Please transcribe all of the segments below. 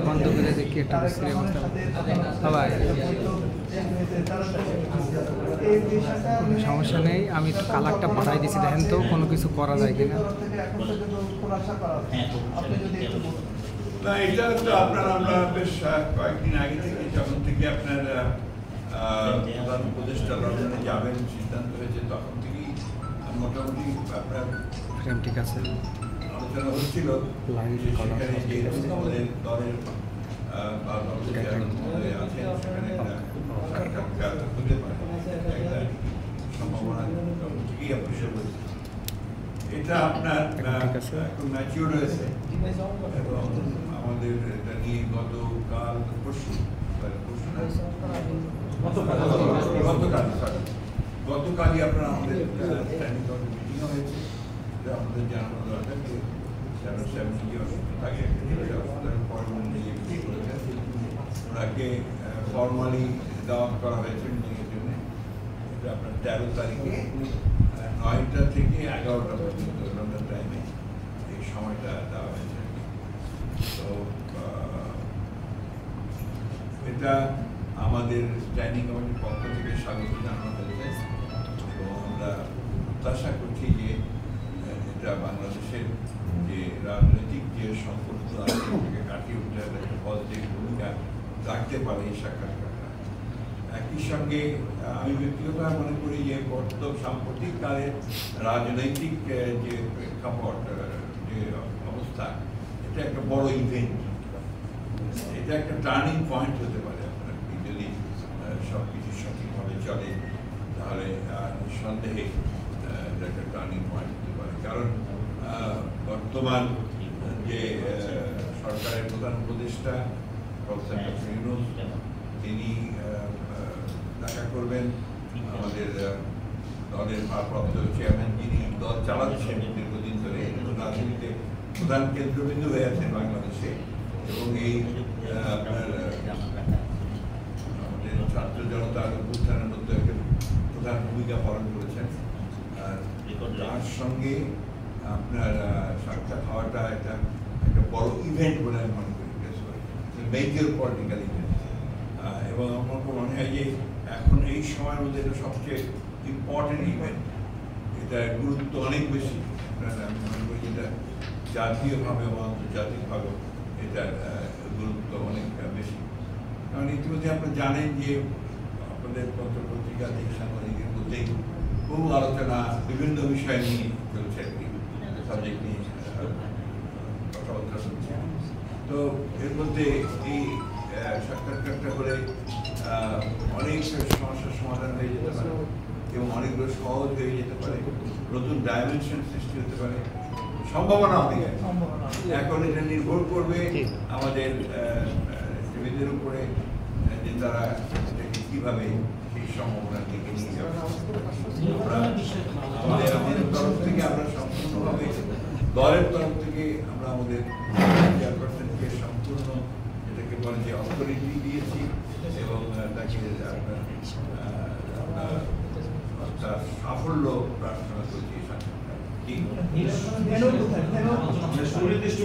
বন্ধ করে দেখি একটা সমস্যা নেই, আমি কালারটা পাঠাই দিচ্ছি, দেখেন তো কোনো কিছু করা যায় কিনা। না, এটা তো আমরা বেশ কয়েকদিন আগে থেকে যখন থেকে আপনার প্রধান উপদেষ্টা লন্ডনে যাবেন সিদ্ধান্ত হয়েছে, তখন থেকেই মোটামুটি আপনার ফ্রেম ঠিক আছে, আলোচনা হচ্ছিল সেখানে যে আমাদের দলের হতে পারে একটা সম্ভাবনা তখন থেকেই অবশ্যই বলছে। এটা আপনার এখন ম্যাচিওর হয়েছে এবং আমাদের এটা নিয়ে গতকালই আপনার আমাদের স্ট্যান্ডিং কমিটি মিটিংও হয়েছে। আমাদের জানানো দরকার যে নিজে অসুস্থ থাকে, ওনাকে ফর্মালি দাওয়াত করা হয়েছে মিটিংয়ের জন্য। এটা আপনার 13 তারিখে 9টা থেকে 11টা পর্যন্ত লন্ডন টাইমে এই সময়টা দেওয়া হয়েছে। তো এটা আমাদের স্ট্যান্ডিং কমিটির পক্ষ থেকে স্বাগত জানানো হয়েছে এবং আমরা প্রত্যাশা করছি যে এটা বাংলাদেশের যে রাজনৈতিক যে সংকট আছে সেটাকে কাটিয়ে উঠতে একটা পজিটিভ ভূমিকা রাখতে পারে এই সাক্ষাৎকারটা। একই সঙ্গে আমি ব্যক্তিগতভাবে মনে করি যে সাম্প্রতিককালের রাজনৈতিক যে প্রেক্ষাপট, যে অবস্থা, এটা একটা বড় ইভেন্ট, এটা একটা টার্নিং পয়েন্ট হতে পারে। আপনার যদি সব কিছু সঠিকভাবে চলে তাহলে নিঃসন্দেহে এটা একটা টার্নিং পয়েন্ট হতে পারে। কারণ বর্তমান যে সরকারের প্রধান উপদেষ্টা প্রফেসর ডক্টর ইউনূস, তিনি দেখা করবেন আমাদের দলের ভারপ্রাপ্ত চেয়ারম্যান, যিনি দল চালাচ্ছেন দীর্ঘদিন ধরে, রাজনীতিতে প্রধান কেন্দ্রবিন্দু হয়ে আছেন বাংলাদেশে এবং এই আপনার আমাদের ছাত্র জনতার উত্থানের মধ্যে একটা প্রধান ভূমিকা পালন করেছেন। আর তার সঙ্গে আপনার সাক্ষাৎ হওয়াটা একটা বড় ইভেন্ট বলে আমি মনে করি, মেজর পলিটিক্যাল ইভেন্ট। এবং আমার মনে হয় যে এখন এই সময়ের মধ্যে এটা সবচেয়ে ইম্পর্টেন্ট ইভেন্ট, এটার গুরুত্ব অনেক বেশি। আমি মনে করি এটা জাতীয়ভাবে এবং আন্তর্জাতিকভাবেও এটার গুরুত্ব অনেক বেশি। কারণ ইতিমধ্যে আপনারা জানেন যে আপনাদের পত্রপত্রিকাতে সাংবাদিকের মধ্যেই বহু আলোচনা বিভিন্ন বিষয় নিয়ে চলছে, আর কি সাবজেক্ট নিয়ে কথাবার্তা চলছে। তো এর মধ্যে এই সাক্ষাৎকারটা করে অনেক সমস্যার সমাধান হয়ে যেতে পারে এবং অনেকগুলো সহজ হয়ে যেতে পারে, নতুন ডাইমেনশন সৃষ্টি হতে পারে, সম্ভাবনা অনেক। এখন এটা নির্ভর করবে আমাদের টিভিদের উপরে যে তারা এটাকে কীভাবে সেই সম্ভাবনার দিকে নিয়ে যাবে। আমাদের তরফ থেকে আমরা সম্পূর্ণভাবে, দলের তরফ থেকে আমরা আমাদের চেয়ারপারসনকে সম্পূর্ণ এটাকে বলে যে অথরিটি দিয়েছি এবং তাকে তার সাফল্য প্রার্থনা করছি। সুনির্দিষ্ট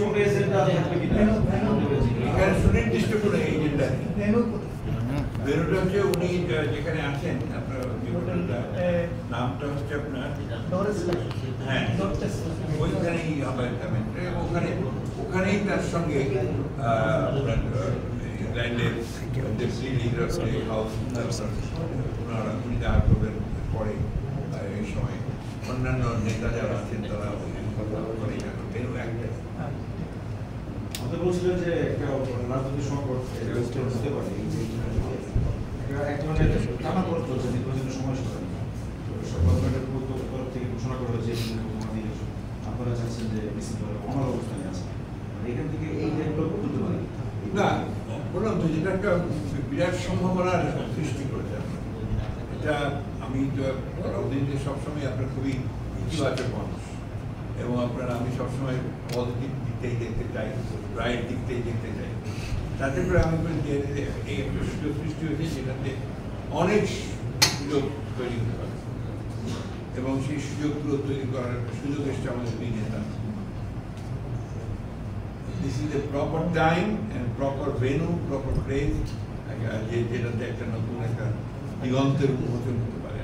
করে এজেন্ডা বেরোটা হচ্ছে উনি যেখানে আছেন, আপনার নামটা হচ্ছে আপনার, হ্যাঁ, ওইখানেই হবে এবং ওখানেই তার সঙ্গে ইংল্যান্ডের উনি দাঁড় করবেন পরে। এই সময় অন্যান্য নেতা যারা আছেন তারা বলছিলেন যে একটা রাজনৈতিক সংকট হতে পারে, এক ধরনের টানাপোড়েন চলছে নির্বাচনের সময়সূচি। গভর্নমেন্টের তরফ থেকে ঘোষণা করা হয়েছে আপনারা চাচ্ছেন যে অনার অবস্থানে আছে, এখান থেকে এই টাইপগুলো করতে পারে না। বললাম তো যেটা একটা বিরাট সম্ভাবনার সৃষ্টি করেছে। এটা আমি রাজনীতিতে সবসময় আপনার খুবই ইতিবাচক মানুষ এবং আমি সবসময় পজিটিভ দিকটাই দেখতে চাই, রাইট দিকটাই দেখতে চাই। তাতে করে আমি এই একটা সুযোগ সৃষ্টি হয়েছে যেটাতে অনেক সুযোগ তৈরি হতে পারে এবং সেই সুযোগগুলো তৈরি করার একটা সুযোগ এসছে আমাদের দুই নেতা this is a proper time and proper venue, proper place, যেটাতে একটা নতুন একটা দিগন্তের উন্মোচন হতে পারে।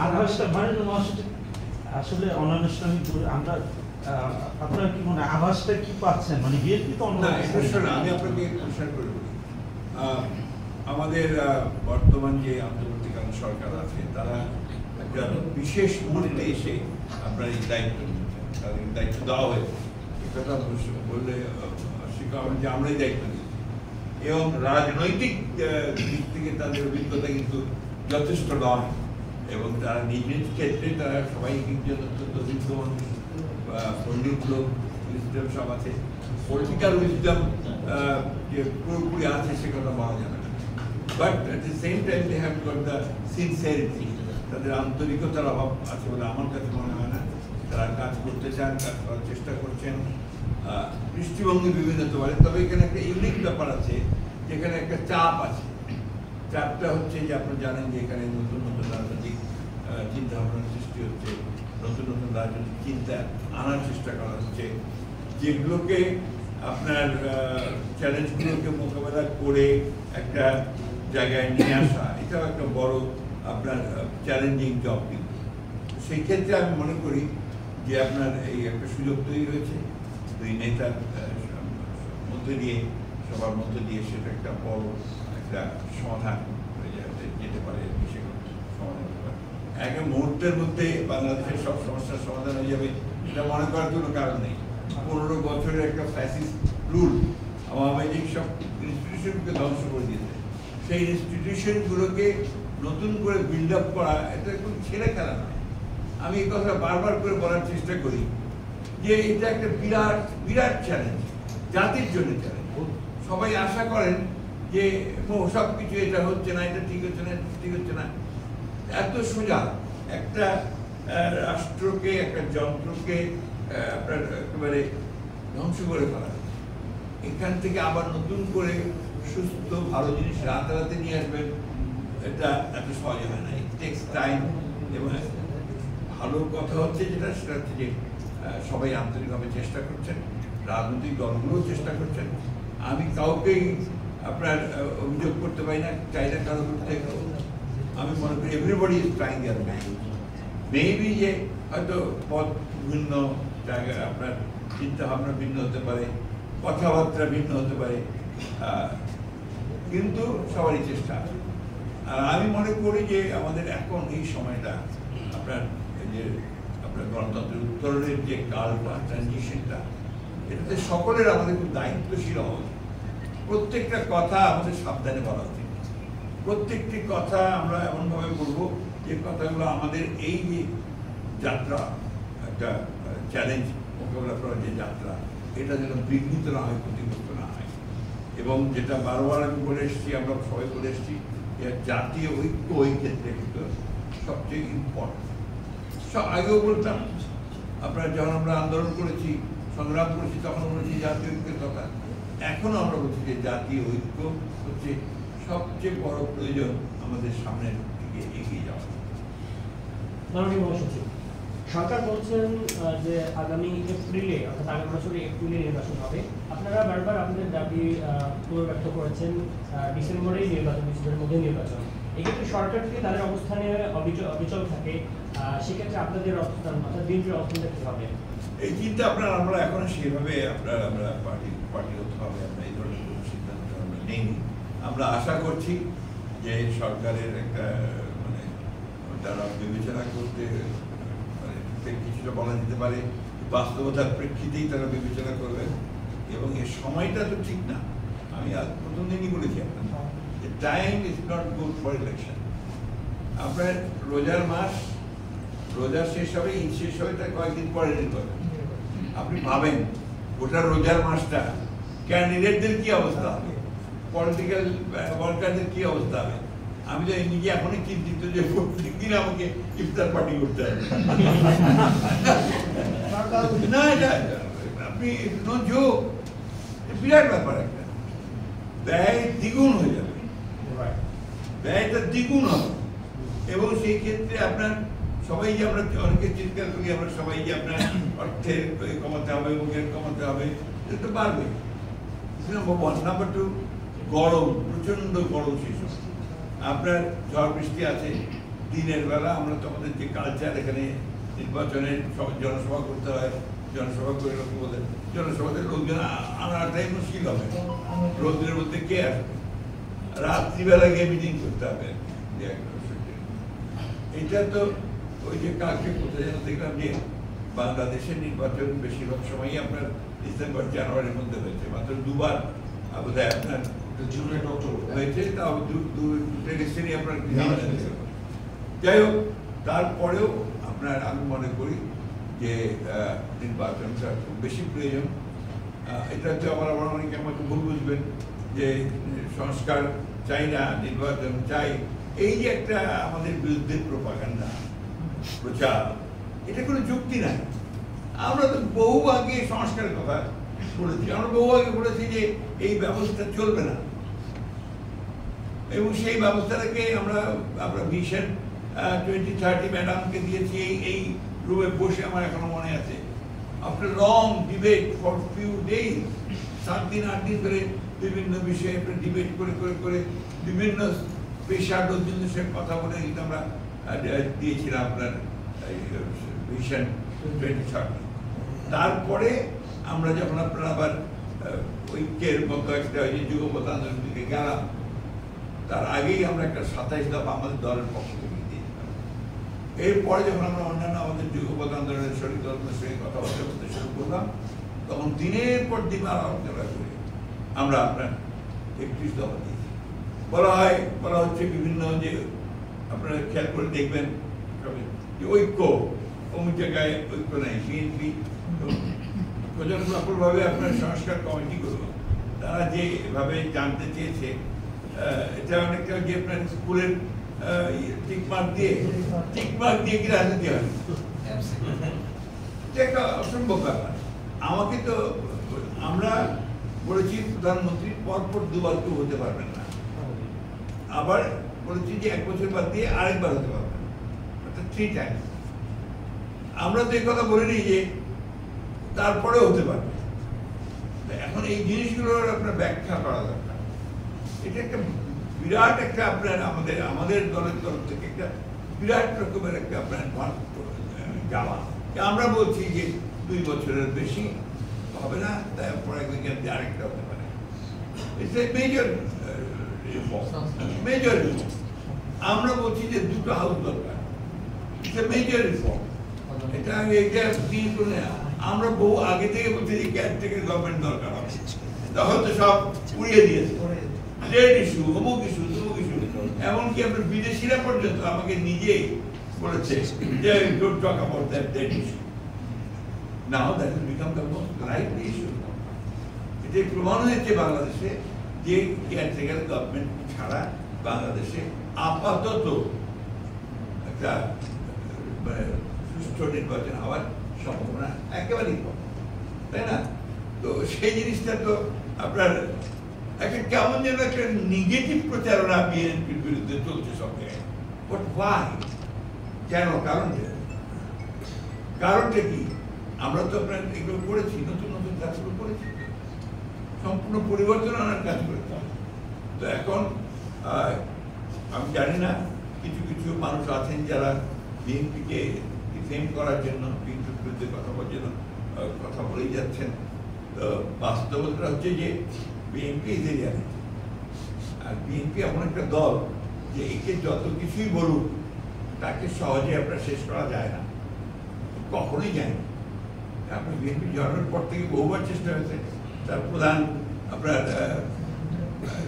আভাসটা মানে আসলে অনানুষ্ঠানিক আমরা আপনার কি মনে আভাসটা কি পাচ্ছেন, মানে বিএনপি তো না, এটা শোনো, আমি আপনাকে পরিষ্কার করে বলি। আমাদের বর্তমান যে অন্তর্বর্তীকালীন সরকার আছে, তারা একটা বিশেষ মুহূর্তে এসে আপনার এই দায়িত্ব নিচ্ছেন, তাদের দায়িত্ব দেওয়া হয়েছে। এ কথা বললে স্বীকার হবে যে আমরাই দায়িত্ব নিচ্ছি, এবং রাজনৈতিক দিক থেকে তাদের অভিজ্ঞতা কিন্তু যথেষ্ট নয়, এবং তারা নিজ নিজ ক্ষেত্রে তারা সবাই কিন্তু অত্যন্ত অভিজ্ঞ মানুষ, পণ্ডিত লোক, উইজডম সব আছে। পলিটিক্যাল উইজডম যে পুরোপুরি আছে সে কথা বলা যাবে না, but at the same time they have got the sincerity, তাদের আন্তরিকতার অভাব আছে বলে আমার কাছে মনে হয় না। তারা কাজ করতে চান, কাজ করার চেষ্টা করছেন, দৃষ্টিভঙ্গি বিভিন্ন হতে পারে, তবে এখানে একটা ইউনিক ব্যাপার আছে, যেখানে একটা চাপ আছে। চাপটা হচ্ছে যে আপনারা জানেন যে এখানে নতুন নতুন রাজনৈতিক চিন্তা ভাবনার সৃষ্টি হচ্ছে, নতুন নতুন রাজনৈতিক চিন্তা আনার চেষ্টা করা হচ্ছে, যেগুলোকে আপনার চ্যালেঞ্জগুলোকে মোকাবেলা করে একটা জায়গায় নিয়ে আসা, এটাও একটা বড় আপনার চ্যালেঞ্জিং জব। কিন্তু সেই ক্ষেত্রে আমি মনে করি যে আপনার এই একটা সুযোগ তৈরি হয়েছে দুই নেতার মধ্যে দিয়ে, সবার মধ্যে দিয়ে, সেটা একটা বড় একটা সমাধান হয়ে যেতে পারে, সমাধান হতে পারে। এক মুহূর্তের মধ্যে বাংলাদেশের সব সমস্যার সমাধান হয়ে যাবে এটা মনে করার কোনো কারণ নেই। 15 বছরের একটা ফ্যাসিস্ট রুল আমাদের সব ইনস্টিটিউশনকে ধ্বংস করে দিয়েছে। সেই ইনস্টিটিউশনগুলোকে নতুন করে বিল্ড আপ করা এটা কোনো ছেলে খেলা নয়। আমি এই কথা বারবার করে বলার চেষ্টা করি যে এটা একটা বিরাট বিরাট চ্যালেঞ্জ, জাতির জন্য চ্যালেঞ্জ। সবাই আশা করেন যে সব কিছু এটা হচ্ছে না, এটা ঠিক হচ্ছে না, ঠিক হচ্ছে না। এত সোজা একটা রাষ্ট্রকে, একটা যন্ত্রকে আপনার একেবারে ধ্বংস করে ফেলা, এখান থেকে আবার নতুন করে সুস্থ ভালো জিনিস রাতারাতি নিয়ে আসবেন, এটা এত সহজ হয় না। It takes time. এবং ভালো কথা হচ্ছে যেটা, সেটা হচ্ছে যে সবাই আন্তরিকভাবে চেষ্টা করছেন, রাজনৈতিক দলগুলোও চেষ্টা করছেন। আমি কাউকেই আপনার অভিযোগ করতে পারি না, চাই না কারো করতে। আমি মনে করি everybody is trying their best. Maybe যে হয়তো পথ ভিন্ন জায়গায়, আপনার চিন্তা ভাবনা ভিন্ন হতে পারে, কথাবার্তা ভিন্ন হতে পারে, কিন্তু সবারই চেষ্টা। আর আমি মনে করি যে আমাদের এখন এই সময়টা আপনার যে আপনার গণতন্ত্রের উত্তরণের যে কালটা, ট্রানজিশনটা, এটাতে সকলের আমাদের খুব দায়িত্বশীল হওয়া উচিত। প্রত্যেকটা কথা আমাদের সাবধানে বলা উচিত। প্রত্যেকটি কথা আমরা এমনভাবে বলবো যে কথাগুলো আমাদের এই যে যাত্রা, একটা চ্যালেঞ্জ মোকাবেলা করার যে যাত্রা, এটা যেন বিঘ্নিত না হয়, ক্ষতিগ্রস্ত না হয়। এবং যেটা বারবার আমি বলে এসেছি, আমরা সবাই বলে এসেছি, যে জাতীয় ঐক্য ওই ক্ষেত্রে কিন্তু সবচেয়ে ইম্পর্টেন্ট। সব আগেও বলতাম, আপনার যখন আমরা আন্দোলন করেছি, সংগ্রাম করেছি, তখন বলেছি জাতীয় ঐক্যের কথা। এখনো আমরা বলছি যে জাতীয় ঐক্য হচ্ছে সবচেয়ে বড় প্রয়োজন আমাদের সামনের দিকে এগিয়ে যাওয়া। মাননীয় মহাসচিব, সরকার বলছেন যে আগামী এপ্রিলে, অর্থাৎ আগামী বছরে এপ্রিলে নির্বাচন হবে। আপনারা বারবার আপনাদের দাবি পুনর্ব্যক্ত করেছেন ডিসেম্বরেই নির্বাচন, ডিসেম্বরের মধ্যে নির্বাচন। এক্ষেত্রে সরকার থেকে তাদের অবস্থানে অবিচল থাকে, সেক্ষেত্রে আপনাদের অবস্থান, অর্থাৎ বিএনপির অবস্থানটা কী হবে? এই চিন্তা আমরা এখন সেভাবে আমরা পার্টিগতভাবে আমরা এই ধরনের কোনো সিদ্ধান্ত আমরা নেইনি। আমরা আশা করছি যে সরকারের একটা মানে তারা বিবেচনা করতে, মানে কিছুটা বলা যেতে পারে বাস্তবতার প্রেক্ষিতেই তারা বিবেচনা করবেন। এবং এর সময়টা তো ঠিক না, আমি আজ প্রথম দিনই বলেছি আপনার, time is not good for election. আপনার রোজার মাস, রোজা শেষ হবে, ঈদ শেষ হবে, তার কয়েকদিন পরে নির্বাচন। আপনি ভাবেন গোটা রোজার মাসটা ক্যান্ডিডেটদের কি অবস্থা হবে, পলিটিক্যাল ওয়ার্কারদের কি অবস্থা হবে। আমি তো নিজে এখনই চিন্তিত যে প্রত্যেকদিন আমাকে ইফতার পার্টি করতে হবে। না, এটা আপনি নো জোক, বিরাট ব্যাপার। একটা ব্যয় দ্বিগুণ হয়ে যাবে, ব্যয়টা দ্বিগুণ হবে। এবং সেই ক্ষেত্রে আপনার সবাই যে আমরা অনেকে চিৎকার করি, আমরা সবাই যে আপনার অর্থের কমাতে হবে এবং এর কমাতে হবে, এটা তো বাড়বে। Number one. নাম্বার টু, গরম, প্রচণ্ড গরম সেই সময়। আপনার ঝড় বৃষ্টি আছে দিনের বেলা। আমরা তো আমাদের যে কালচার এখানে নির্বাচনে জনসভা করতে হয়, জনসভা করে লোক বলে জনসভাতে লোকজন আনাটাই মুশকিল হবে। রোদের মধ্যে কে আসবে? রাত্রিবেলা গিয়ে মিটিং করতে হবে। এটা তো ওই যে কালকে কোথায় যেন দেখলাম যে বাংলাদেশের নির্বাচন বেশিরভাগ সময়ই আপনার ডিসেম্বর জানুয়ারির মধ্যে হয়েছে, মাত্র দুবার বোধহয় আপনার জুলাই অক্টোবর হয়েছে, তাও দুটো ইলেকশনই আপনার। যাই হোক, তারপরেও আপনার আমি মনে করি যে নির্বাচনটা খুব বেশি প্রয়োজন। এটা হচ্ছে আমার অনেকে আমাকে ভুল বুঝবেন যে সংস্কার চাই না, নির্বাচন চাই, এই যে একটা আমাদের বিরুদ্ধে প্রোপাগান্ডা প্রচার, এটা কোনো যুক্তি নাই। আমরা তো বহু আগে সংস্কারের কথা বলেছি, আমরা বহু আগে বলেছি যে এই ব্যবস্থা চলবে না, এবং সেই ব্যবস্থাটাকে আমরা ভিশন 2030 ম্যাডামকে দিয়েছি এই রুমে বসে। আমার এখনো মনে আছে, after long debate for few days, 7 দিন 8 দিন ধরে বিভিন্ন বিষয়ে ডিবেট করে করে করে বিভিন্ন পেশার লোকজনদের সঙ্গে কথা বলে কিন্তু আমরা দিয়েছিলাম আপনার ভিশন 2030। তারপরে আমরা যখন আপনার আবার ঐক্যের মতো একটা ওই যে যুগপৎ আন্দোলন দিকে গেলাম, তার আগেই আমরা একটা 27 দফা আমাদের দলের পক্ষ থেকে দিয়েছিলাম। এরপরে যখন আমরা অন্যান্য আমাদের যুগপৎ আন্দোলনের শরীর দলের সঙ্গে কথাবার্তা বলতে শুরু করলাম, তখন দিনের পর দিন আলোচনা করে আমরা আপনার 31 দফা দিয়েছি। বলা হচ্ছে বিভিন্ন যে আপনারা খেয়াল করে দেখবেন যে ঐক্য, অমুক জায়গায় ঐক্য নাই। বিএনপি প্রজন্মভাবে আপনার সংস্কার কমিটিগুলো তারা যেভাবে জানতে চেয়েছে, এটা অনেকটা যে আপনার স্কুলের টিকমার্ক দিয়ে কি রাজনীতি হয়, এটা একটা অসম্ভব ব্যাপার। আমাকে তো আমরা বলেছি প্রধানমন্ত্রী পরপর দুবার কেউ হতে পারবেন না, আবার বলেছি যে 1 বছর বাদ দিয়ে আরেকবার হতে পারবেন, অর্থাৎ 3 টাইমস। আমরা তো এই কথা বলিনি যে তারপরে হতে পারবে। এখন এই জিনিসগুলোর আপনার ব্যাখ্যা করা দরকার। এটা একটা বিরাট একটা আপনার আমাদের দলের তরফ থেকে একটা বিরাট রকমের একটা আপনার যাওয়া। আমরা বলছি যে 2 বছরের বেশি হবে না, তারপরে আরেকটা হতে পারে। It's a major reform. আমরা বলছি যে 2টো হাউস দরকার। It's a major reform. এটা আমরা বহু আগে থেকে বলছি যে কেয়ারটেকার গভর্নমেন্ট দরকার হবে, তখন তো সব উড়িয়ে দিয়েছে। ট্রেড ইস্যু, অমুক ইস্যু, তমুক ইস্যু, এমনকি আপনার বিদেশিরা পর্যন্ত আমাকে নিজেই বলেছে যে don't talk about that issue. Now that will become the most right issue. এটা প্রমাণ হয়েছে বাংলাদেশে যে কেয়ারটেকার গভর্নমেন্ট ছাড়া বাংলাদেশে আপাতত একটা সুষ্ঠু নির্বাচন হওয়ার সম্ভাবনা একেবারেই কম, তাই না? তো সেই জিনিসটা তো আপনার একটা কেমন যেন একটা নেগেটিভ প্রচারণা বিএনপির বিরুদ্ধে চলছে সব জায়গায়। But why? কেন? কারণটা কি? আমরা তো আপনার এগুলো করেছি, নতুন নতুন কাজগুলো করেছি, সম্পূর্ণ পরিবর্তন আনার কাজ করতে হবে। তো এখন আমি জানি না, কিছু কিছু মানুষ আছেন যারা বিএনপিকে ডিফেন্ড করার জন্য, বিএনপির বিরুদ্ধে কথা বলার জন্য কথা বলেই যাচ্ছেন। তো বাস্তবতা হচ্ছে যে বিএনপি এদের জানে, আর বিএনপি এমন একটা দল যে একে যত কিছুই বলুক তাকে সহজে আপনার শেষ করা যায় না, কখনোই যায় না। আপনার বিএনপি জন্মের পর থেকে বহুবার চেষ্টা হয়েছে। তার প্রধান আপনার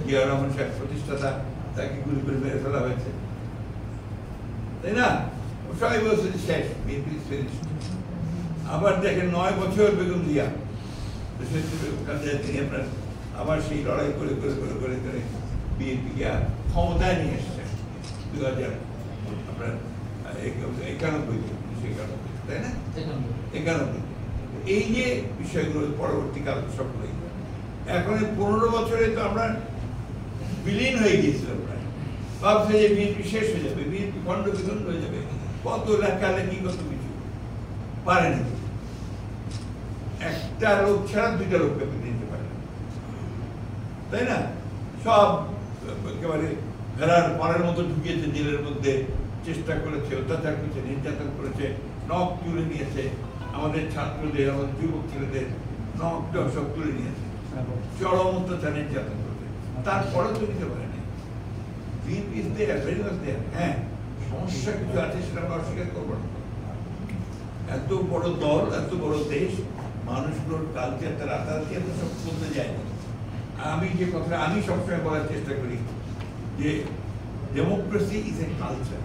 জিয়াউর রহমান সাহেব প্রতিষ্ঠাতা, তাকে গুলি করে মেরে ফেলা হয়েছে, তাই না? সবাই বলছে যে শেষ, বিএনপি শেষ। আবার দেখেন 9 বছর বেগম জিয়া তিনি আপনার আবার সেই লড়াই করে করে করে করে করে বিএনপিকে ক্ষমতায় নিয়ে এসছেন 2000 আপনার 91, তাই না? 91। এই যে বিষয়গুলো পরবর্তীকাল সবগুলোই এখন 15 বছরে তো আমরা বিলীন হয়ে গিয়েছিলাম প্রায়। ভাবছে যে বিএনপি শেষ হয়ে যাবে, বিএনপি খণ্ড বিখণ্ড হয়ে যাবে, কত লেখালেখি কত কিছু পারেনি। একটা লোক ছাড়া দুইটা লোককে আপনি নিতে পারেন, তাই না? সব একেবারে ভেড়ার পাড়ের মতো ঢুকিয়েছে জেলের মধ্যে, চেষ্টা করেছে, অত্যাচার করেছে, নির্যাতন করেছে, নখ তুলে নিয়েছে, আমাদের ছাত্রদের, আমাদের যুবক ছেলেদের নখ সব তুলে নিয়েছে, চরম অত্যাচার নির্যাতন করেছে, তারপরে তো নিতে পারেনি। BNP is there, very much there. হ্যাঁ, সমস্যা কিছু আছে, সেটা আমরা অস্বীকার করবো না। এত বড় দল, এত বড় দেশ, মানুষগুলোর কালচারটা রাতারাতি এত সব বলতে যায়নি। আমি যে কথা আমি সবসময় বলার চেষ্টা করি যে ডেমোক্রেসি ইজ এ কালচার,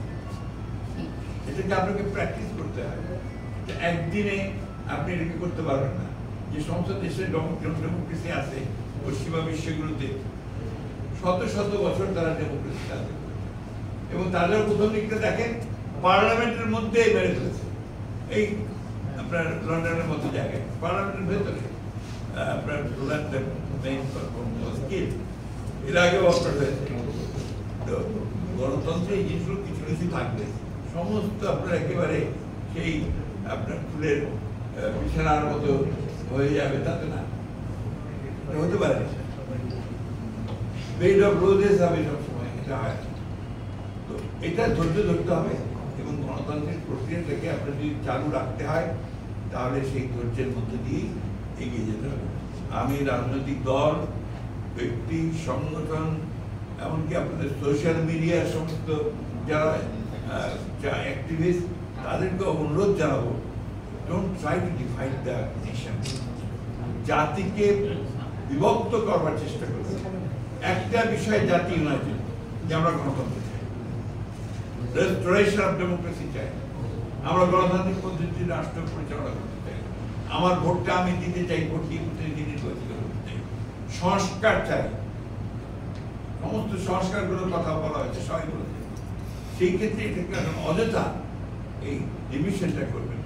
এটাকে আপনাকে প্র্যাকটিস করতে হয়। একদিনে আপনি এটাকে করতে পারবেন না। যে সমস্ত দেশে ডেমোক্রেসি আছে, পশ্চিমা বিশ্বগুলোতে শত শত বছর তারা ডেমোক্রেসি আছে, এবং তাদের প্রথম দিকটা দেখেন পার্লামেন্টের মধ্যে মেরে ফেলেছে। এই আপনার লন্ডনের মতো জায়গায় পার্লামেন্টের ভেতরে আপনার এর আগেও আপনার হয়েছে। তো গণতন্ত্রে এই জিনিসগুলো কিছু কিছু থাকবে, সমস্ত আপনার একেবারে সেই আপনার ফুলের বিছানার মতো হয়ে যাবে, তাতে না, হতে পারে। বেড অফ রোজেস হবে সবসময়, এটা হয়। তো এটা ধৈর্য ধরতে হবে, এবং গণতান্ত্রিক প্রক্রিয়াটাকে আপনার যদি চালু রাখতে হয় তাহলে সেই ধৈর্যের মধ্যে দিয়েই এগিয়ে যেতে হবে। আমি রাজনৈতিক দল, ব্যক্তি, সংগঠন, এমনকি আপনাদের সোশ্যাল মিডিয়ার সমস্ত যারা অ্যাক্টিভিস্ট, তাদেরকে অনুরোধ জানাবো, don't try to divide the nation. জাতিকে বিভক্ত করবার চেষ্টা করবে। একটা বিষয়ে জাতি ইউনাইটেড, যে আমরা গণতন্ত্র চাই, রেস্টোরেশন অফ ডেমোক্রেসি চাই, আমরা গণতান্ত্রিক পদ্ধতিতে রাষ্ট্র পরিচালনা করতে চাই, আমার ভোটটা আমি দিতে চাই, ভোট দিয়ে প্রতিনিধি নির্বাচিত করতে চাই, সংস্কার চাই, সমস্ত সংস্কারগুলোর কথা বলা হয়েছে, সবাই বলেছে। সেই ক্ষেত্রে এটাকে অযথা এই ডিভিশনটা করবেন।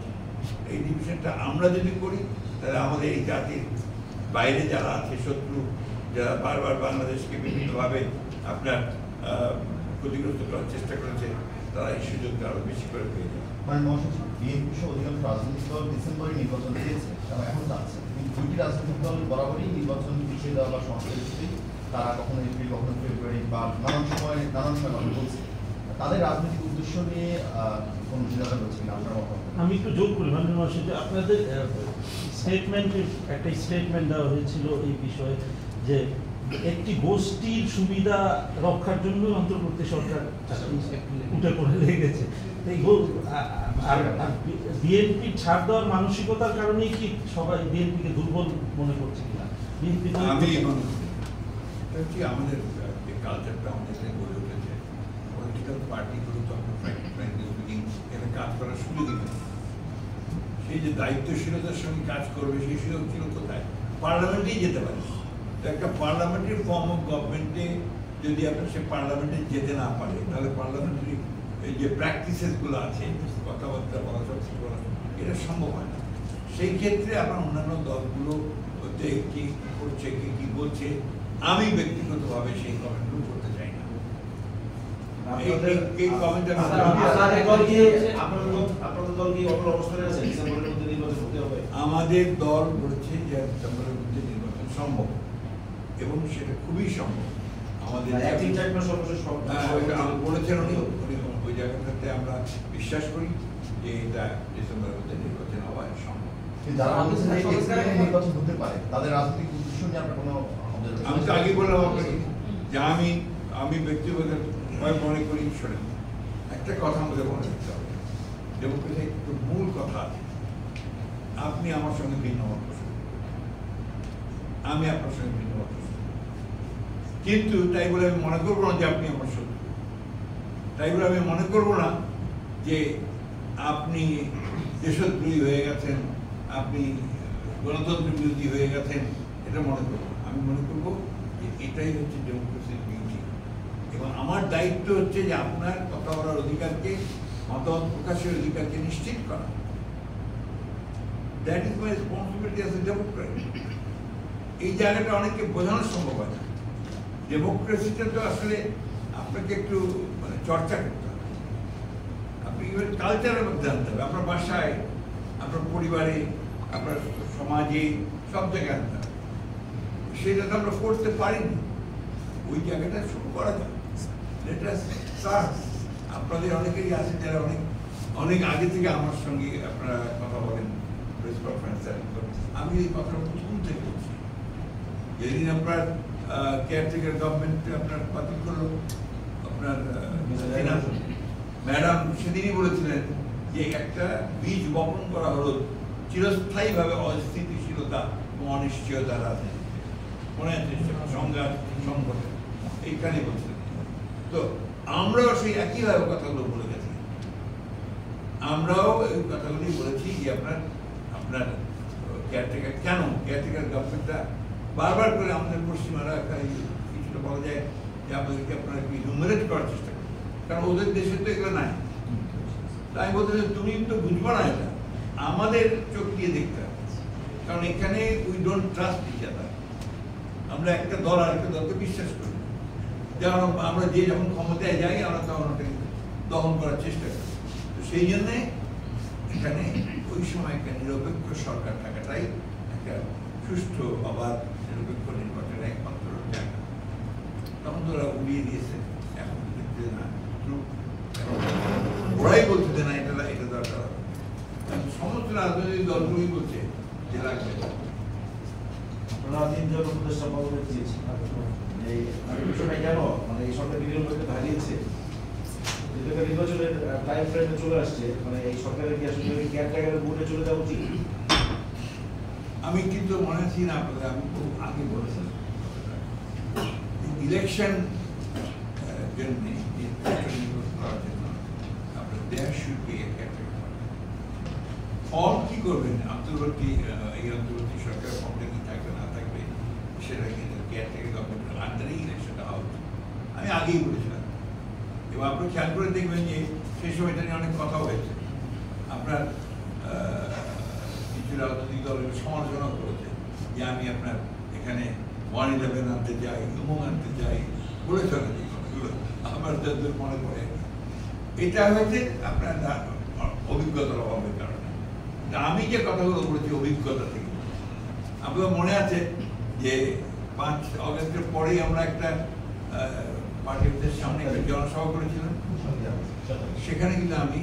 এই ডিভিশনটা আমরা যদি করি তাহলে আমাদের এই জাতির বাইরে যারা আছে, শত্রু যারা বারবার বাংলাদেশকে বিভিন্নভাবে আপনার ক্ষতিগ্রস্ত করার চেষ্টা করেছে, তারা এই সুযোগটা আরো বেশি করে পেয়ে যাবে। মানে মহাসচিব, বিএনপি সহ অধিকাংশ রাজনৈতিক দল ডিসেম্বরে নির্বাচন দিয়েছে এবং এখন যাচ্ছে, কিন্তু দুটি রাজনৈতিক দল বরাবরই নির্বাচন পিছিয়ে দেওয়া বা সংস্কার হিসেবে তারা কখনো এপ্রিল, কখনো ফেব্রুয়ারি বা নানান সময় কথা বলছে। তাদের রাজনৈতিক উদ্দেশ্য নিয়ে কোনো চিন্তা করছে কিনা আপনার মত? আমি একটু যোগ করি মাননীয় মহাশয়, যে আপনাদের স্টেটমেন্টে একটা স্টেটমেন্ট দেওয়া হয়েছিল এই বিষয়ে, যে একটি গোষ্ঠীর সুবিধা রক্ষার জন্য অন্তর্বর্তী সরকার উঠে পড়ে লেগেছে। আর বিএনপি ছাড় দেওয়ার মানসিকতার কারণেই কি সবাই বিএনপিকে দুর্বল মনে করছে কিনা? বিএনপি আমি আমাদের যে কালচারটা আমাদের গড়ে উঠেছে, পলিটিক্যাল পার্টিগুলো তো আপনার এখানে কাজ করার সুযোগই নেই। সেই যে দায়িত্বশীলতার সঙ্গে কাজ করবে, সেই সুযোগ ছিল কোথায়? পার্লামেন্টেই যেতে পারে। তো একটা পার্লামেন্টের ফর্ম অফ গভর্নমেন্টে যদি আপনার সে পার্লামেন্টে যেতে না পারে, তাহলে পার্লামেন্টারি এই যে প্র্যাকটিসেসগুলো আছে, কথাবার্তা বলা, সব করা, এটা সম্ভব হয় না। সেই ক্ষেত্রে আপনার অন্যান্য দলগুলো কি করছে, কি বলছে, আমি ব্যক্তিগতভাবে সেই কমেন্টগুলো করতে চাই না। এই কমেন্ট আমাদের দল বলেছে যে ডিসেম্বরের মধ্যে নির্বাচন সম্ভব, এবং সেটা খুবই সম্ভব। আমাদের বলেছেন উনি ওই জায়গাটাতে আমরা বিশ্বাস করি যে এটা ডিসেম্বরের মধ্যে নির্বাচন হওয়া সম্ভব। নির্বাচন হতে পারে, তাদের রাজনৈতিক উদ্দেশ্য নিয়ে আপনার কোনো? আমি তো আগে বললাম আপনাকে যে আমি ব্যক্তিগত মনে করি, শোনেন, একটা কথা আমাদের মনে রাখতে হবে, ডেমোক্রেসি একটু মূল কথা আছে। আপনি আমার সঙ্গে ভিন্ন মত পোষণ, আমি আপনার সঙ্গে ভিন্ন মত পোষণ, কিন্তু তাই বলে আমি মনে করবো না যে আপনি আমার শত্রু। তাই বলে আমি মনে করবো না যে আপনি দেশদ্রোহী হয়ে গেছেন, আপনি গণতন্ত্র বিরোধী হয়ে গেছেন, এটা মনে করবো। আমি মনে করবো যে এটাই হচ্ছে ডেমোক্রেসির বিউটি, এবং আমার দায়িত্ব হচ্ছে যে আপনার কথা বলার অধিকারকে, মতামত প্রকাশের অধিকারকে নিশ্চিত করা। That is my responsibility as a Democrat. এই জায়গাটা অনেককে বোঝানো সম্ভব হয় না। ডেমোক্রেসিটা তো আসলে আপনাকে একটু মানে চর্চা করতে হবে, আপনি কালচারের মধ্যে আনতে হবে। আপনার বাসায়, আপনার পরিবারে, আপনার সমাজে সব জায়গায় আনতে হবে। সেটা তো আমরা করতে পারিনি, ওই জায়গাটা শুরু করা যাক। আপনাদের অনেকেরই আছে যারা অনেক অনেক আগে থেকে আমার সঙ্গে আপনারা কথা বলেন প্রেস কনফারেন্স। আমি এই কথাটা প্রথম থেকে বলছি, যেদিন আপনার কেয়ারটেকার গভর্নমেন্ট আপনার বাতিল করলো আপনার ম্যাডাম সেদিনই বলেছিলেন যে একটা বীজ বপন করা হলো চিরস্থায়ীভাবে অস্থিতিশীলতা এবং অনিশ্চয়তা রাজনীতি, মনে আছে সংঘাত সংগঠন, এইখানে বলছিলেন। তো আমরাও সেই একইভাবে কথাগুলো বলে গেছি, আমরাও এই কথাগুলি বলেছি যে আপনার আপনার কেয়ারটেকার কেন কেয়ারটেকার গভর্নমেন্টটা বারবার করে আমাদের পশ্চিমারা একটা কিছুটা বলা যায় যে আমাদেরকে আপনারা কি হিউমিলেট করার চেষ্টা করেন, কারণ ওদের দেশে তো এগুলো নাই। তাই বলতে তুমি তো বুঝবো না, এটা আমাদের চোখ দিয়ে দেখতে হবে, কারণ এখানে we don't trust each other. আমরা একটা দল আর একটা দলকে বিশ্বাস করি, যেমন আমরা যে যখন ক্ষমতায় যাই আমরা তখন ওটাকে দমন করার চেষ্টা করি। তো সেই জন্যে এখানে ওই সময় একটা নিরপেক্ষ সরকার থাকাটাই একটা সুষ্ঠু অবাধ নিরপেক্ষ নির্বাচনের একমাত্র জায়গা। তখন তো ওরা উড়িয়ে দিয়েছে, এখন দেখতে না, ওরাই বলছে যে না এটা এটা দরকার হবে। সমস্ত রাজনৈতিক দলগুলোই বলছে যে লাগবে। আপনারা তিনজন উপদেষ্টা পদত্যাগ দিয়েছেন, এই বিষয়টা কেন মানে এই সরকার বিরোধীকে হারিয়েছে, নির্বাচনের টাইম ফ্রেমে চলে আসছে, মানে এই সরকারের কি আসলে কেয়ারটেকারের বোর্ডে চলে যাওয়া উচিত? আমি কিন্তু মনে আছি না আপনাদের, আমি খুব আগে বলেছিলাম ইলেকশন জন্য করার জন্য আপনার there should be a caretaker. Form কি করবেন অন্তর্বর্তী এই অন্তর্বর্তী সরকার ফর্মটা কি থাকবে না থাকবে সেটা কিন্তু কেয়ারটেকার গভর্নমেন্টের আন্ডারেই ইলেকশনটা হওয়া উচিত, আমি আগেই বলেছিলাম। এবং আপনি খেয়াল করে দেখবেন যে সেই সময়টা নিয়ে অনেক কথা হয়েছে, আপনার কিছু রাজনৈতিক দলের সমালোচনা করেছে যে আমি আপনার এখানে 111 আনতে চাই, উমং আনতে চাই, বলেছে না যে কথাগুলো আমার যাদের মনে পড়ে। এটা হয়েছে আপনার অভিজ্ঞতার অভাবের কারণে। আমি যে কথাগুলো বলেছি অভিজ্ঞতা থেকে, আপনার মনে আছে যে 5 অগস্টের পরেই আমরা একটা পার্টির সামনে একটা জনসভা করেছিলাম, সেখানে কিন্তু আমি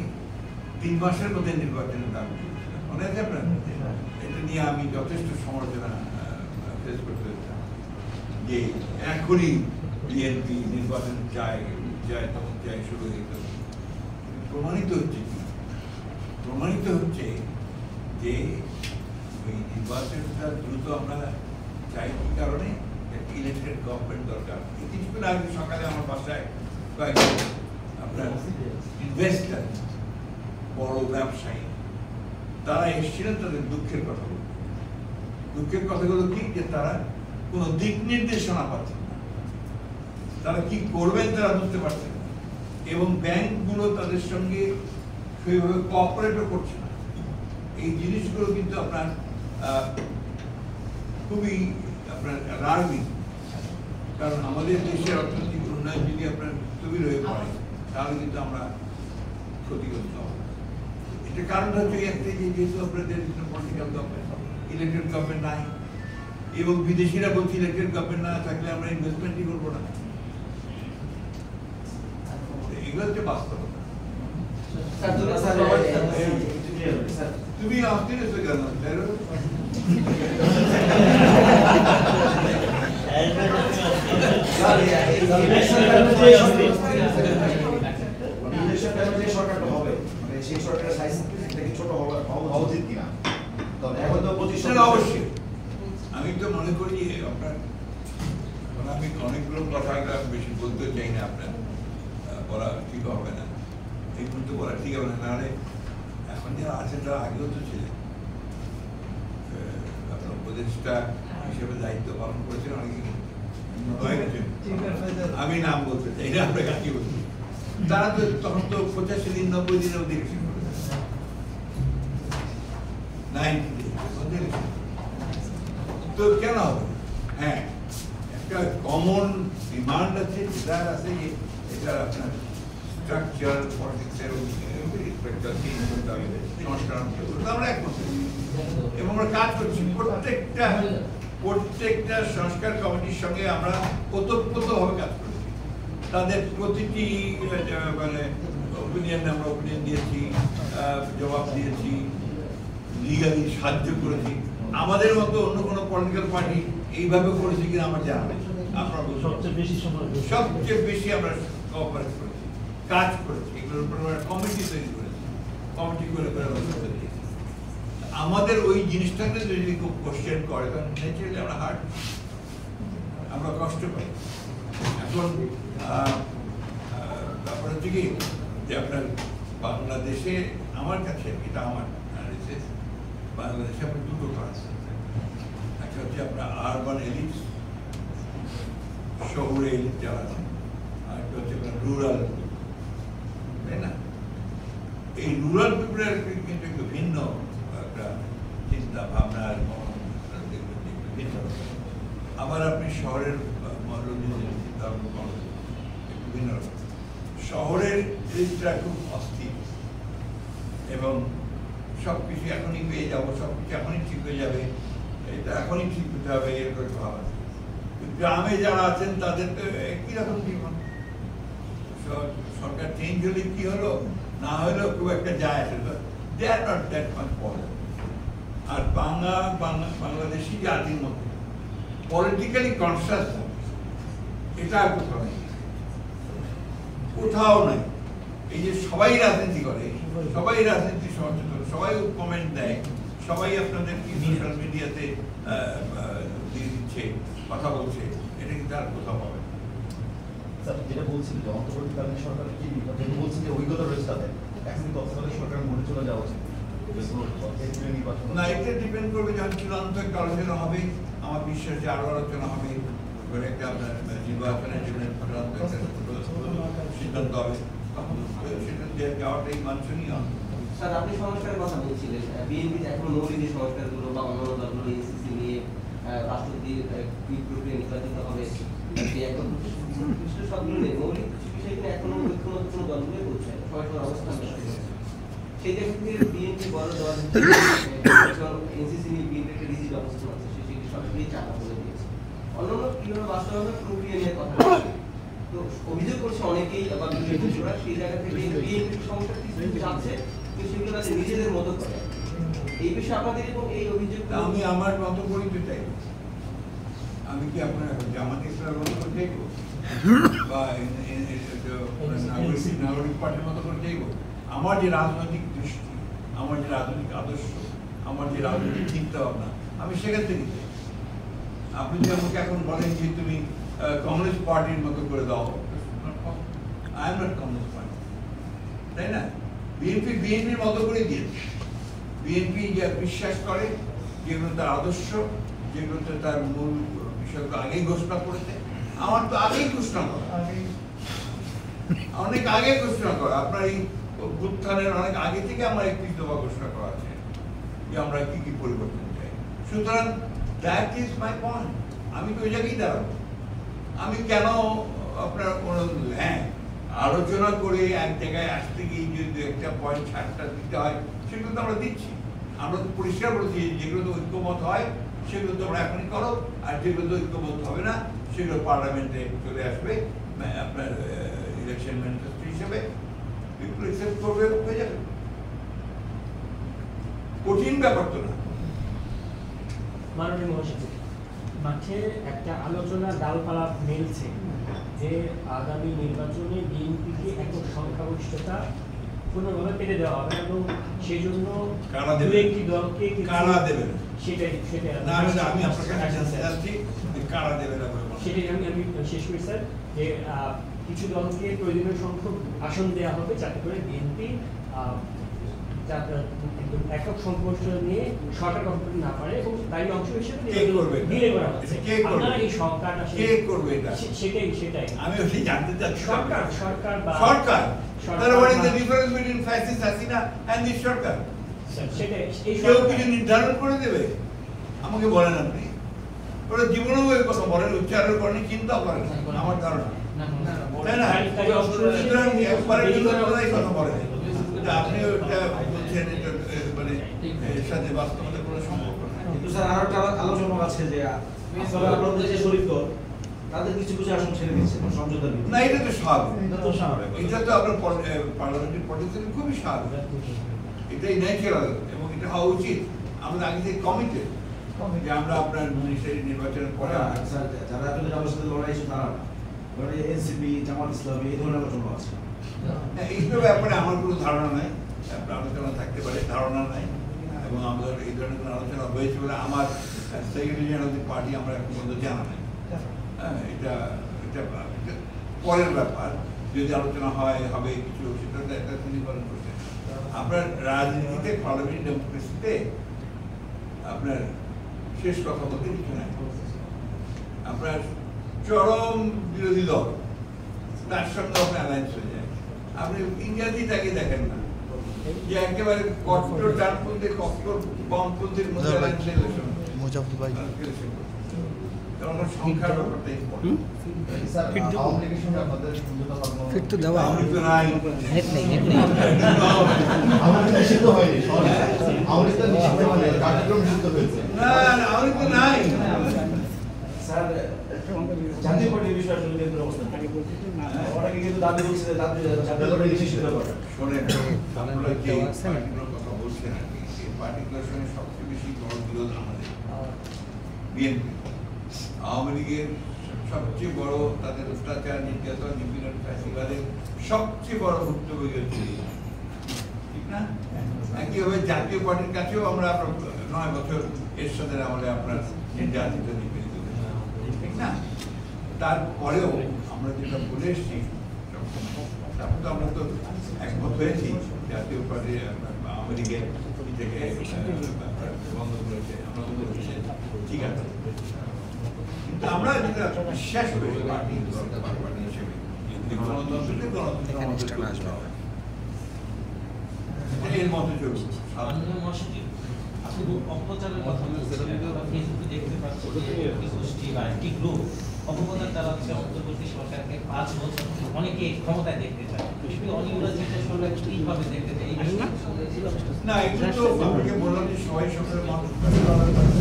3 মাসের মধ্যে নির্বাচনের দাবি করেছিলাম, মনে আছে আপনার? এটা নিয়ে আমি যথেষ্ট সমালোচনা ফেস করতে হয়েছিলাম যে এখনই বিএনপি নির্বাচন চায় তখন চাই শুরু হয়ে গেল। প্রমাণিত হচ্ছে কি? প্রমাণিত হচ্ছে যে ওই নির্বাচনটা দ্রুত আমরা চাই কি কারণে একটা ইলেকটেড গভর্নমেন্ট দরকার। এই কিছুদিন আগে সকালে আমার বাসায় কয়েকজন আপনার ইনভেস্টার, বড় ব্যবসায়ী, তারা এসেছিলেন তাদের দুঃখের কথাগুলো। দুঃখের কথাগুলো কি? যে তারা কোনো দিক নির্দেশনা পাচ্ছেন না, তারা কি করবেন তারা বুঝতে পারছেন না, এবং ব্যাংকগুলো তাদের সঙ্গে সেইভাবে কোঅপারেটও করছে না। এই জিনিসগুলো কিন্তু আপনার খুবই আপনার রাগিং, কারণ আমাদের দেশের অর্থনৈতিক উন্নয়ন যদি আপনার স্থবির হয়ে পড়ে তাহলে কিন্তু আমরা ক্ষতিগ্রস্ত হব। এটা কারণ হচ্ছে একটা যে যেহেতু আপনাদের পলিটিক্যাল গভর্নমেন্ট, ইলেকটেড গভর্নমেন্ট নাই, এবং বিদেশিরা বলছে ইলেকটেড গভর্নমেন্ট না থাকলে আমরা ইনভেস্টমেন্টই করবো না। এগুলো হচ্ছে বাস্তবতা। তুমি আসতে গেছো কেন? সরকারটা হবে মানে সেই সরকারের সাইজ থেকে ছোট হওয়া উচিত কিনা? তবে এখন তো 25 অবশ্যই আমি তো মনে করি যে আপনার আমি অনেকগুলো কথা বেশি বলতে চাই না, আপনার বলা ঠিক হবে না, এই মুহূর্তে বলা ঠিক হবে না। নাহলে এখন যারা আছে তারা আগেও তো ছিলেন, আপনার উপদেষ্টা হিসেবে দায়িত্ব পালন করেছেন অনেকে, আমি নাম বলতে চাই না, আমরা কাকে বলছি, তারা তো তখন তো 85 দিন 90 দিনেও দেখেছেন, 90 দিন তো কেন হবে? হ্যাঁ, একটা কমন ডিমান্ড আছে, যেটা আছে যে এটা আপনার স্ট্রাকচারাল পলিটিক্সের সংস্কার আমরা একমত, এবং আমরা কাজ করছি প্রত্যেকটা সংস্কার কমিটির সঙ্গে আমরা ওতপ্রোতভাবে কাজ করছি। তাদের প্রতিটি মানে ওপিনিয়ন আমরা ওপিনিয়ন দিয়েছি, জবাব দিয়েছি, লিগালি সাহায্য করেছি। আমাদের মতো অন্য কোনো পলিটিক্যাল পার্টি এইভাবে করেছে কিনা আমার জানা নেই। আপনারা সবচেয়ে বেশি আমরা কোঅপারেট করেছি, কাজ করেছি, এগুলোর উপর আমরা কমিটি তৈরি করেছি, কমিটি করে দিয়েছি। আমাদের ওই জিনিসটাকে যদি খুব কোশ্চেন করে তখন ন্যাচারালি আমরা আমরা কষ্ট পাই। এখন ব্যাপার হচ্ছে কি যে আপনার বাংলাদেশে আমার কাছে, এটা আমার অ্যানালিসিস, বাংলাদেশে আপনার দুটো ক্লাস আছে। একটা হচ্ছে আপনার আরবান এলিটস, শহুরে এলিট যারা আছে, আর একটা হচ্ছে আপনার রুরাল, তাই না? এই রুরাল পিপুলের কিন্তু একটু ভিন্ন একটা চিন্তা ভাবনা, ভিন্ন। আবার আপনি শহরের চিন্তা একটু ভিন্ন। শহরের এলিটরা খুব অস্থির এবং সবকিছু এখনই পেয়ে যাবো, সবকিছু এখনই ঠিক হয়ে যাবে, এটা এখনই ঠিক হতে হবে, এরকম ভাবা। গ্রামে যারা আছেন তাদের তো একই রকম জীবন। সরকার চেঞ্জ হলে কি হলো না হলেও খুব একটা যায় আসে, দে আর নট দ্যাট মাচ পড়ে। আর বাংলাদেশি জাতির মধ্যে পলিটিক্যালি কনসাস এটা আর কোথাও নাই। এই যে সবাই রাজনীতি করে, সবাই রাজনীতি সচেতন, সবাই কমেন্ট দেয়, সবাই আপনাদের কি সোশ্যাল মিডিয়াতে দিয়ে দিচ্ছে, কথা বলছে, এটা কিন্তু আর কোথাও পাবে না। স্যার যেটা বলছিল যে অন্তর্বর্তীকালীন সরকারের কি যেটা বলছেন যে অভিজ্ঞতা রয়েছে তাদের, এখন কি তৎকালীন সরকারের মনে চলে যাওয়া উচিত না? এটা ডিপেন্ড করবে যখন চূড়ান্ত একটা আলোচনা হবে, আমার বিশ্বাস যে আরো আলোচনা হবে, একটা আপনার নির্বাচনের জন্য চূড়ান্ত একটা সিদ্ধান্ত হবে, তখন সেটা যাওয়াটাই বাঞ্ছনীয়। স্যার, আপনি সংস্কারের কথা বলছিলেন, বিএনপি এখন মৌলিক যে সংস্কারগুলো বা অন্যান্য দলগুলো এনসিসি নিয়ে রাষ্ট্রপতির প্রক্রিয়া নির্বাচিত হবে, সবগুলো নিয়ে মৌলিক কিছু বিষয় কিনা এখনো ঐক্যমত কোনো দলগুলোই বলছে, সবাই সবার অবস্থান ব্যক্ত করছে। সেই জায়গা থেকে বিএনপি বড় দেওয়া এনসিসি নিয়ে বিএনপি একটা রিজিড অবস্থান আছে, সেটি সরাসরি চাপা বলে দিয়েছে। অন্যান্য কিভাবে বাস্তবায়নের প্রক্রিয়া নিয়ে কথা বলছে, তো অভিযোগ করছে অনেকেই আবার বিরোধীরা, সেই জায়গা থেকে বিএনপি সমস্যা কিছু চাচ্ছে, কিন্তু সেগুলো তাদের নিজেদের মতো করে। এই বিষয়ে আপনাদের এবং এই অভিযোগ আমি আমার মতো করিতে চাই। আমি কি আপনার জামাত ইসলামের মতো করে চাইব বা নাগরিক পার্টির মতো করে চাইব? আমার যে রাজনৈতিক দৃষ্টি, আমার যে রাজনৈতিক আদর্শ, আমার যে রাজনৈতিক চিন্তা ভাবনা, আমি সেখান থেকে চাই। আপনি যে আমাকে এখন বলেন যে তুমি কমিউনিস্ট পার্টির মতো করে দাও, I am not communist party, তাই না? বিএনপির মতো করে দিয়েছে। বিএনপি যা বিশ্বাস করে, যেগুলো তার আদর্শ, যেগুলোতে তার মূল বিষয়গুলো আগেই ঘোষণা করেছে, আমার তো আগেই ঘোষণা করা, অনেক আগে ঘোষণা করা। আপনার এই উত্থানের অনেক আগে থেকে আমার 31 দফা ঘোষণা করা আছে যে আমরা কি কি পরিবর্তন চাই। সুতরাং দ্যাট ইজ মাই পয়েন্ট। আমি তো ওই জায়গায় দাঁড়াবো। আমি কেন আপনার কোনো আলোচনা করে এক জায়গায় আসতে গিয়ে যদি একটা পয়েন্ট ছাড়টা দিতে হয়, সেগুলো তো আমরা দিচ্ছি। আমরা তো পরিষ্কার বলেছি যেগুলো তো ঐক্যমত হয় সেগুলো তো আমরা এখনই করো, আর যেগুলো তো ঐক্যমত হবে না সেগুলো পার্লামেন্টে চলে আসবে আপনার ইলেকশন ম্যানিফেস্টো হিসেবে, পিপল অ্যাকসেপ্ট করবে, হয়ে যাবে। কঠিন ব্যাপার তো না। মাননীয় মহাসচিব, মাঠে একটা আলোচনা ডালপালা মেলছে যে আগামী নির্বাচনে বিএনপিকে একক সংখ্যাগরিষ্ঠতা কোনোভাবে পেতে দেওয়া হবে এবং সেই জন্য একটি দলকে সেটাই আমি আপনার কাছে জানতে চাচ্ছি কারা দেবে না, সেটাই আমি শেষ করি স্যার, যে কিছু দলকে প্রয়োজনীয় সংখ্যক আসন দেওয়া হবে যাতে করে বিএনপি একক সংঘর্ষ নিয়ে সরকার গঠন করতে না পারে এবং তাই অংশ হিসেবে দিলে করা হচ্ছে। আপনারা এই সরকারটা কে করবে এটা? সেটাই আমি ওই জানতে চাচ্ছি। সরকার বা সরকার তাহলে what is the difference between fascist Hasina and this সরকার? সেটাই এই কেউ কিছু নির্ধারণ করে দেবে? আমাকে বলেন আপনি। ওরা জীবনেও ওই কথা বলেন, উচ্চারণ করেন, চিন্তাও করেন, আমার ধারণা তাই না? সুতরাং একবারের জন্য কথা বলেন, আপনি ওটা বলছেন মানে এর সাথে বাস্তবতার কোনো সম্পর্ক না। স্যার আরো একটা আলোচনা আছে যে আসলে আপনাদের যে শরীর দল তাদের কিছু কিছু আসন ছেড়ে দিচ্ছে সমঝোতার না, এটা তো স্বাভাবিক। এটা তো স্বাভাবিক। এটা তো আপনার পার্লামেন্টের পলিটিক্যাল খুবই স্বাভাবিক। এটাই ন্যাচারাল এবং এটা হওয়া উচিত। আমরা আগে থেকে কমিটেড যে আমরা আপনার সেই নির্বাচনের পরে স্যার যারা আপনাদের আমার সাথে লড়াই আছে তারা ধরে এনসিপি জামাত ইসলামী এই ধরনের আলোচনা আছে। এইসব ব্যাপারে আমার কোনো ধারণা নাই। আপনার আলোচনা থাকতে পারে, ধারণা নাই। এবং আমাদের এই ধরনের কোনো আলোচনা হয়েছে বলে আমার সেক্রেটারি জেনারেল পার্টি আমরা এখন পর্যন্ত জানা নাই। হ্যাঁ, এটা এটা এটা পরের ব্যাপার। যদি আলোচনা হবে কিছু, সেটা তো একটা তিনি পালন করছেন। আপনার রাজনীতিতে, পার্লামেন্ট ডেমোক্রেসিতে আপনার শেষ কথা বলতে কিছু নাই। আপনার চরম বিরোধী দল, তার সঙ্গে আপনার অ্যালায়েন্স হয়ে যায়। আপনি ইংরেজি তাকে দেখেন না যে একেবারে কট্টর ডানপন্থী, কট্টর বামপন্থীর মধ্যে অ্যালায়েন্স ইলেকশন। কারণ সংখ্যার ব্যাপারটা ইম্পর্টেন্ট। স্যার আওয়ামী লীগের সঙ্গে আপনাদের সমঝোতা করানো ফিট তো দেওয়া আমি তো নাই। নেট নেই, নেট নেই। আওয়ামী লীগ নিষিদ্ধ হয়নি, সরি আওয়ামী লীগ তো নিষিদ্ধ হয়নি, কার্যক্রম নিষিদ্ধ হয়েছে। না, আমি তো নাই। স্যার জাতীয় পার্টির বিষয়ে আসলে কেন্দ্রের অবস্থান অনেকে কিন্তু দাবি করছে যে জাতীয় পার্টি নিষিদ্ধ করে। শোনেন, আপনারা যে পার্টিগুলোর কথা বলছেন আর কি, সেই পার্টিগুলোর সঙ্গে সবচেয়ে বেশি বড় বিরোধ আমাদের বিএনপি। আওয়ামী লীগের সবচেয়ে বড় তাদের অত্যাচার, নির্যাতন, নিপীড়ন, ফ্যাসিবাদের সবচেয়ে বড় ভুক্তভোগী হচ্ছে, ঠিক না? একইভাবে জাতীয় পার্টির কাছেও আমরা 9 বছর এরশাদের আমলে আপনার নির্যাতিত, নিপীড়িত, ঠিক না? তারপরেও আমরা যেটা বলে এসেছি, তারপর তো আমরা তো একমত হয়েছি। জাতীয় পার্টি আওয়ামী লীগের থেকে বন্ধ করেছে, আমরা বন্ধ করেছি, ঠিক আছে। কিন্তু আমরা যেটা বিশ্বাস করি পার্টি হিসেবে, গণতন্ত্রকে গণতন্ত্র এর মতো চলছে। আপনি অপপ্রচারের কথা বলছেন, ফেসবুকে দেখতে পাচ্ছি একটি গোষ্ঠী বা একটি গ্রুপ অপপ্রচার চালাচ্ছে অন্তর্বর্তী সরকারকে 5 বছর অনেকে ক্ষমতায় দেখতে চায়। অনেকগুলো যেটা শুনলে কিভাবে দেখতে চায় না, এগুলো তো আপনাকে বললাম যে সবাই সকলের মানুষ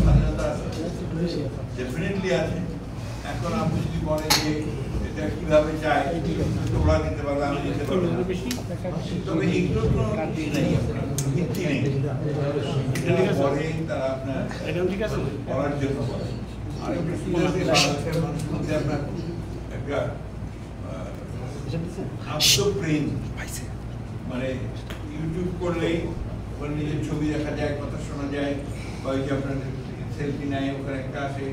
স্বাধীনতা আছে, ডেফিনেটলি আছে। এখন আপনি যদি বলেন যে এটা কিভাবে চাই, তোমরা দিতে পারবে, আমি দিতে পারবো না, তবে এগুলোর কোনো ভিত্তি নেই। এটা বলে তারা আপনার করার জন্য বলে। আর একটু সুন্দর বাংলাদেশের মানুষের মধ্যে আপনার একটা আত্মপ্রেম, মানে ইউটিউব করলেই ওখানে নিজের ছবি দেখা যায়, কথা শোনা যায়, বা ওই যে আপনার সেলফি নেয়, ওখানে একটা আসে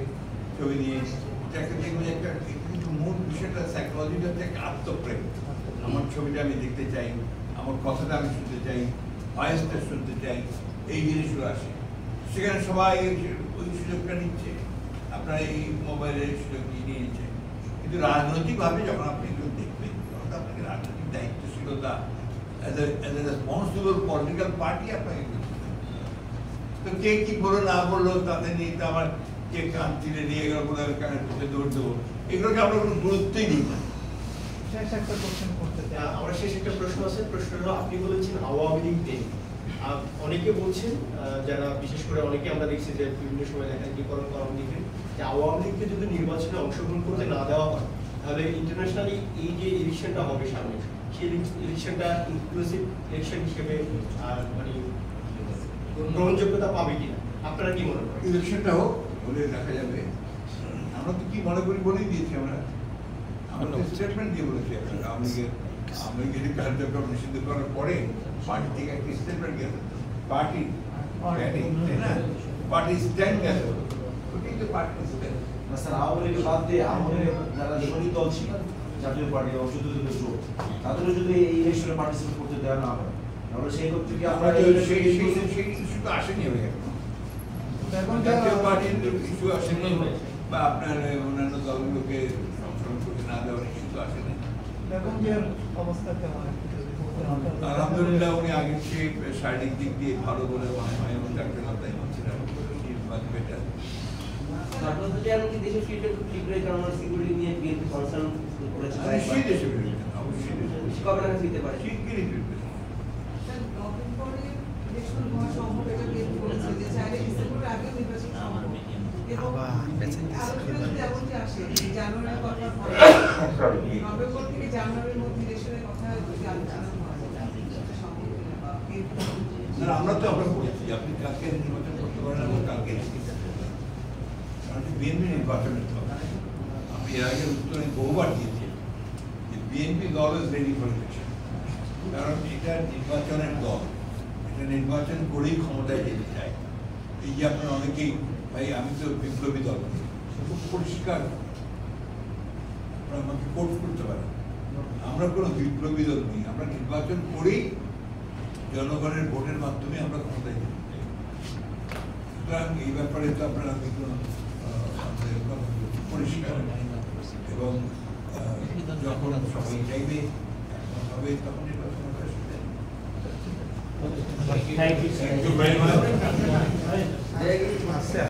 ছবি নিয়ে, এটাকে দেখবেন একটা কিন্তু মূল বিষয়টা সাইকোলজিটা হচ্ছে একটা আত্মপ্রেম। আমার ছবিটা আমি দেখতে চাই, আমার কথাটা আমি শুনতে চাই, ভয়েসটা শুনতে চাই, এই জিনিসগুলো আসে। সেখানে সবাই ওই সুযোগটা নিচ্ছে, আপনার এই মোবাইলের সুযোগ নিয়ে নিচ্ছে। কিন্তু রাজনৈতিকভাবে যখন আপনি এগুলো দেখবেন, তখন আপনাকে রাজনৈতিক দায়িত্বশীলতা as a responsible political party আপনাকে করতে হবে। তো কে কি বলো না বললো তাতে নিয়ে তো আমার কে কান চিনে নিয়ে গেল, বলে কানের পিছনে দৌড় দেবো, এগুলোকে আমরা কোনো গুরুত্বই দিই না। আমার শেষ একটা প্রশ্ন আছে। প্রশ্ন হলো, আপনি বলেছেন আওয়ামী লীগ নেই, অনেকে বলছেন, যারা বিশেষ করে অনেকে আমরা দেখছি যে বিভিন্ন সময় লেখালেখিকরণ করা লিখেন যে আওয়ামী লীগকে যদি নির্বাচনে অংশগ্রহণ করতে না দেওয়া হয়, তাহলে ইন্টারন্যাশনালি এই যে ইলেকশনটা হবে সামনে, সেই ইলেকশনটা ইনক্লুসিভ ইলেকশন হিসেবে মানে গ্রহণযোগ্যতা পাবে কিনা, আপনারা কি মনে করেন? ইলেকশনটা হোক, বলে দেখা যাবে। আমরা তো কি মনে করি বলেই দিয়েছি, আমরা স্টেটমেন্ট দিয়ে বলেছি। আওয়ামী লীগের কার্যক্রম নিষিদ্ধ করার পরে পার্টি থেকে একটা স্টেটমেন্ট গেছে, পার্টি পার্টি স্ট্যান্ড গেছে, ওটাই তো পার্টি স্ট্যান্ড। স্যার আওয়ামী লীগের বাদ দিয়ে আমাদের যারা শরিক দল ছিল, জাতীয় পার্টি ও চতুর্থ জোট, তাদেরও যদি এই ইলেকশনে পার্টিসিপেট করতে দেওয়া না হয়, তাহলে সেই ক্ষেত্রে কি আমরা সেই ইস্যু তো আসেনি হয়ে গেল, জাতীয় পার্টির ইস্যু আসেনি, বা আপনার অন্যান্য দলগুলোকে সংশোধন করতে না দেওয়ার ইস্যু তো আসেনি। আলহামদুলিল্লাহ, উনি আগের চেয়ে শারীরিক দিক দিয়ে ভালো বলে মনে হয়, এবং ডাক্তার তাই বলছিলাম বেটার। আপনারা তো জানেন কি দেশের শীর্ষে খুব শীঘ্রই কারণ সিকিউরিটি নিয়ে বিএনপি কনসার্ন করেছে, অবশ্যই দেশে ফিরবে, অবশ্যই দেশে কবে নাগাদ ফিরতে পারে? শিগগিরই ফিরবে। নভেম্বরে ইলেকশন হওয়া সম্ভব, এটা বিএনপি বলেছে যে চাইলে ডিসেম্বরের আগে নির্বাচন এবং আলোচনা যেমনটি আসে যে জানুয়ারির কথা নভেম্বর থেকে জানুয়ারির মধ্যে ইলেকশনের কথা যদি আলোচনা হয় সেটা সম্ভব কিনা বা না, আমরা তো আমরা বলেছি আপনি কালকে নির্বাচন করতে পারেন এবং কালকে বিএনপি নির্বাচনের তো আপনি এর আগে উত্তরে বহুবার দিয়েছি যে বিএনপি দল ইজ রেডি ফর ইলেকশন, কারণ এটা নির্বাচনের দল, এটা নির্বাচন করেই ক্ষমতায় যেতে চায়। এই যে আপনার অনেকেই ভাই আমি তো বিপ্লবী দল, খুব পরিষ্কার আমাকে কোট করতে পারেন, আমরা কোনো বিপ্লবী দল নেই, আমরা নির্বাচন করেই জনগণের ভোটের মাধ্যমে আমরা ক্ষমতায় যেতে চাই। সুতরাং এই ব্যাপারে তো আপনারা পরিষ্কার এবং যখন সবাই চাইবে হবে তখন নির্বাচন হবে। Thank you. Thank you very much.